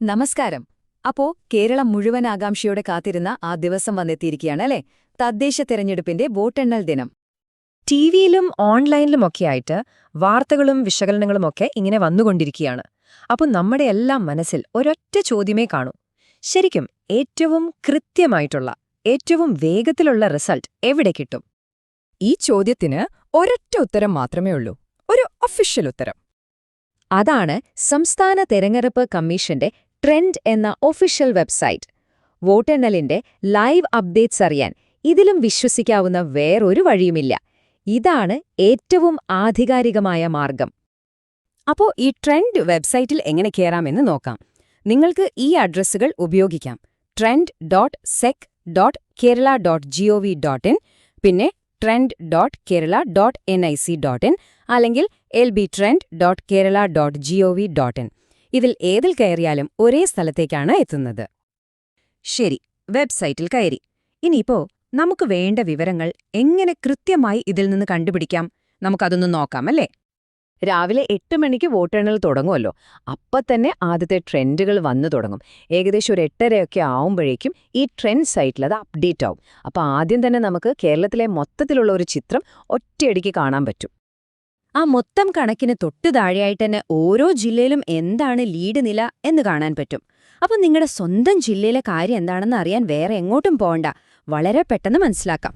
നമസ്കാരം. അപ്പോ കേരളം മുഴുവൻ ആകാംക്ഷയോടെ കാത്തിരുന്ന ആ ദിവസം വന്നെത്തിയിരിക്കുകയാണ് അല്ലേ? തദ്ദേശ തെരഞ്ഞെടുപ്പിന്റെ വോട്ടെണ്ണൽ ദിനം. ടിവിയിലും ഓൺലൈനിലുമൊക്കെയായിട്ട് വാർത്തകളും വിശകലനങ്ങളുമൊക്കെ ഇങ്ങനെ വന്നുകൊണ്ടിരിക്കുകയാണ്. അപ്പോൾ നമ്മുടെ എല്ലാം മനസ്സിൽ ഒരൊറ്റ ചോദ്യമേ കാണൂ. ശരിക്കും ഏറ്റവും കൃത്യമായിട്ടുള്ള, ഏറ്റവും വേഗത്തിലുള്ള റിസൾട്ട് എവിടെ കിട്ടും? ഈ ചോദ്യത്തിന് ഒരൊറ്റ ഉത്തരം മാത്രമേ ഉള്ളൂ. ഒരു ഒഫീഷ്യൽ ഉത്തരം. അതാണ് സംസ്ഥാന തെരഞ്ഞെടുപ്പ് കമ്മീഷന്റെ ട്രെൻഡ് എന്ന ഒഫീഷ്യൽ വെബ്സൈറ്റ്. വോട്ടെണ്ണലിന്റെ ലൈവ് അപ്ഡേറ്റ്സ് അറിയാൻ ഇതിലും വിശ്വസിക്കാവുന്ന വേറൊരു വഴിയുമില്ല. ഇതാണ് ഏറ്റവും ആധികാരികമായ മാർഗം. അപ്പോൾ ഈ ട്രെൻഡ് വെബ്സൈറ്റിൽ എങ്ങനെ കയറാമെന്ന് നോക്കാം. നിങ്ങൾക്ക് ഈ അഡ്രസ്സുകൾ ഉപയോഗിക്കാം: trend.sec.kerala.gov.in, പിന്നെ trend.kerala.nic.in, അല്ലെങ്കിൽ lbtrend.kerala.gov.in. ഇതിൽ ഏതിൽ കയറിയാലും ഒരേ സ്ഥലത്തേക്കാണ് എത്തുന്നത്. ശരി, വെബ്സൈറ്റിൽ കയറി. ഇനിയിപ്പോ നമുക്ക് വേണ്ട വിവരങ്ങൾ എങ്ങനെ കൃത്യമായി ഇതിൽ നിന്ന് കണ്ടുപിടിക്കാം? നമുക്കതൊന്ന് നോക്കാം, അല്ലേ? രാവിലെ 8 മണിക്ക് വോട്ടെണ്ണൽ തുടങ്ങുമല്ലോ. തന്നെ ആദ്യത്തെ ട്രെൻഡുകൾ വന്നു തുടങ്ങും. ഏകദേശം ഒരു 8:30 ആവുമ്പോഴേക്കും ഈ ട്രെൻഡ് സൈറ്റിൽ അത് അപ്ഡേറ്റ് ആവും. അപ്പോൾ ആദ്യം തന്നെ നമുക്ക് കേരളത്തിലെ മൊത്തത്തിലുള്ള ഒരു ചിത്രം ഒറ്റയടിക്ക് കാണാൻ പറ്റും. ആ മൊത്തം കണക്കിന് തൊട്ടു താഴെയായിട്ട് തന്നെ ഓരോ ജില്ലയിലും എന്താണ് ലീഡ് നില എന്ന് കാണാൻ പറ്റും. അപ്പോൾ നിങ്ങളുടെ സ്വന്തം ജില്ലയിലെ കാര്യം എന്താണെന്ന് അറിയാൻ വേറെ എങ്ങോട്ടും പോകണ്ട, വളരെ പെട്ടെന്ന് മനസ്സിലാക്കാം.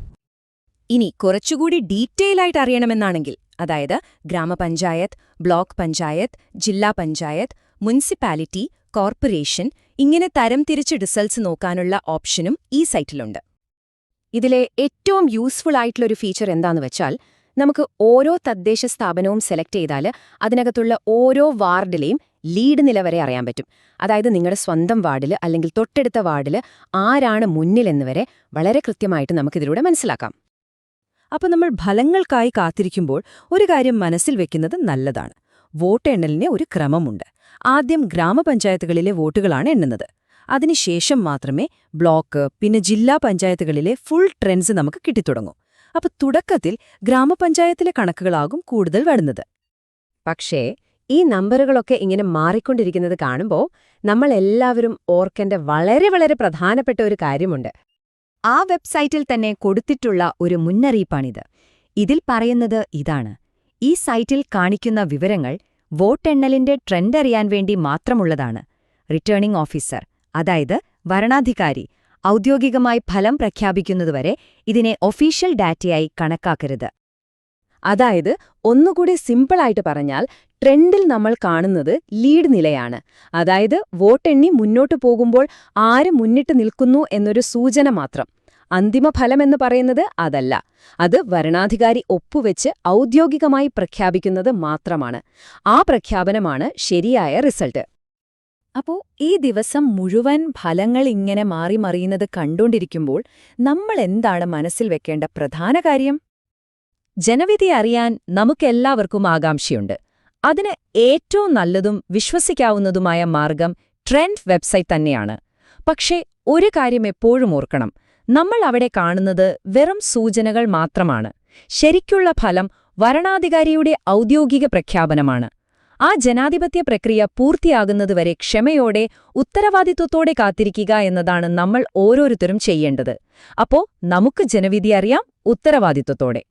ഇനി കുറച്ചുകൂടി ഡീറ്റെയിൽ ആയിട്ട് അറിയണമെന്നാണെങ്കിൽ, അതായത് ഗ്രാമപഞ്ചായത്ത്, ബ്ലോക്ക് പഞ്ചായത്ത്, ജില്ലാ പഞ്ചായത്ത്, മുനിസിപ്പാലിറ്റി, കോർപ്പറേഷൻ, ഇങ്ങനെ തരംതിരിച്ച് റിസൾട്ട്സ് നോക്കാനുള്ള ഓപ്ഷനും ഈ സൈറ്റിലുണ്ട്. ഇതിലെ ഏറ്റവും യൂസ്ഫുൾ ആയിട്ടുള്ളൊരു ഫീച്ചർ എന്താന്ന് വെച്ചാൽ, നമുക്ക് ഓരോ തദ്ദേശ സ്ഥാപനവും സെലക്ട് ചെയ്താൽ അതിനകത്തുള്ള ഓരോ വാർഡിലെയും ലീഡ് നില വരെ അറിയാൻ പറ്റും. അതായത് നിങ്ങളുടെ സ്വന്തം വാർഡിൽ അല്ലെങ്കിൽ തൊട്ടടുത്ത വാർഡിൽ ആരാണ് മുന്നിലെന്ന് വരെ വളരെ കൃത്യമായിട്ട് നമുക്കിതിലൂടെ മനസ്സിലാക്കാം. അപ്പോൾ നമ്മൾ ഫലങ്ങൾക്കായി കാത്തിരിക്കുമ്പോൾ ഒരു കാര്യം മനസ്സിൽ വെക്കുന്നത് നല്ലതാണ്. വോട്ടെണ്ണലിന് ഒരു ക്രമമുണ്ട്. ആദ്യം ഗ്രാമപഞ്ചായത്തുകളിലെ വോട്ടുകളാണ് എണ്ണുന്നത്. അതിനുശേഷം മാത്രമേ ബ്ലോക്ക്, പിന്നെ ജില്ലാ പഞ്ചായത്തുകളിലെ ഫുൾ ട്രെൻഡ്സ് നമുക്ക് കിട്ടിത്തുടങ്ങൂ. അപ്പോൾ തുടക്കത്തിൽ ഗ്രാമപഞ്ചായത്തിലെ കണക്കുകളാകും കൂടുതൽ വരുന്നത്. പക്ഷേ ഈ നമ്പറുകളൊക്കെ ഇങ്ങനെ മാറിക്കൊണ്ടിരിക്കുന്നത് കാണുമ്പോൾ നമ്മളെല്ലാവരും ഓർക്കേണ്ട വളരെ വളരെ പ്രധാനപ്പെട്ട ഒരു കാര്യമുണ്ട്. ആ വെബ്സൈറ്റിൽ തന്നെ കൊടുത്തിട്ടുള്ള ഒരു മുന്നറിയിപ്പാണിത്. ഇതിൽ പറയുന്നത് ഇതാണ്: ഈ സൈറ്റിൽ കാണിക്കുന്ന വിവരങ്ങൾ വോട്ടെണ്ണലിന്റെ ട്രെൻഡ് അറിയാൻ വേണ്ടി മാത്രമുള്ളതാണ്. റിട്ടേണിംഗ് ഓഫീസർ, അതായത് വരണാധികാരി, ഔദ്യോഗികമായി ഫലം പ്രഖ്യാപിക്കുന്നതുവരെ ഇതിനെ ഒഫീഷ്യൽ ഡാറ്റയായി കണക്കാക്കരുത്. അതായത് ഒന്നുകൂടി സിമ്പിളായിട്ട് പറഞ്ഞാൽ, ട്രെൻഡിൽ നമ്മൾ കാണുന്നത് ലീഡ് നിലയാണ്. അതായത് വോട്ടെണ്ണി മുന്നോട്ടു പോകുമ്പോൾ ആര് മുന്നിട്ട് നിൽക്കുന്നു എന്നൊരു സൂചന മാത്രം. അന്തിമ ഫലമെന്ന് പറയുന്നത് അതല്ല. അത് വരണാധികാരി ഒപ്പുവെച്ച് ഔദ്യോഗികമായി പ്രഖ്യാപിക്കുന്നത് മാത്രമാണ്. ആ പ്രഖ്യാപനമാണ് ശരിയായ റിസൾട്ട്. അപ്പോ ഈ ദിവസം മുഴുവൻ ഫലങ്ങൾ ഇങ്ങനെ മാറി മറിയുന്നത് കണ്ടുകൊണ്ടിരിക്കുമ്പോൾ നമ്മൾ എന്താണ് മനസ്സിൽ വെക്കേണ്ട പ്രധാന കാര്യം? ജനവിധി അറിയാൻ നമുക്കെല്ലാവർക്കും ആകാംക്ഷയുണ്ട്. അതിന് ഏറ്റവും നല്ലതും വിശ്വസിക്കാവുന്നതുമായ മാർഗം ട്രെൻഡ് വെബ്സൈറ്റ് തന്നെയാണ്. പക്ഷേ ഒരു കാര്യം എപ്പോഴും ഓർക്കണം: നമ്മൾ അവിടെ കാണുന്നത് വെറും സൂചനകൾ മാത്രമാണ്. ശരിക്കുള്ള ഫലം വരണാധികാരിയുടെ ഔദ്യോഗിക പ്രഖ്യാപനമാണ്. ആ ജനാധിപത്യ പ്രക്രിയ പൂർത്തിയാകുന്നതുവരെ ക്ഷമയോടെ, ഉത്തരവാദിത്വത്തോടെ കാത്തിരിക്കുക എന്നതാണ് നമ്മൾ ഓരോരുത്തരും ചെയ്യേണ്ടത്. അപ്പോ നമുക്ക് ജനവിധി അറിയാം, ഉത്തരവാദിത്വത്തോടെ.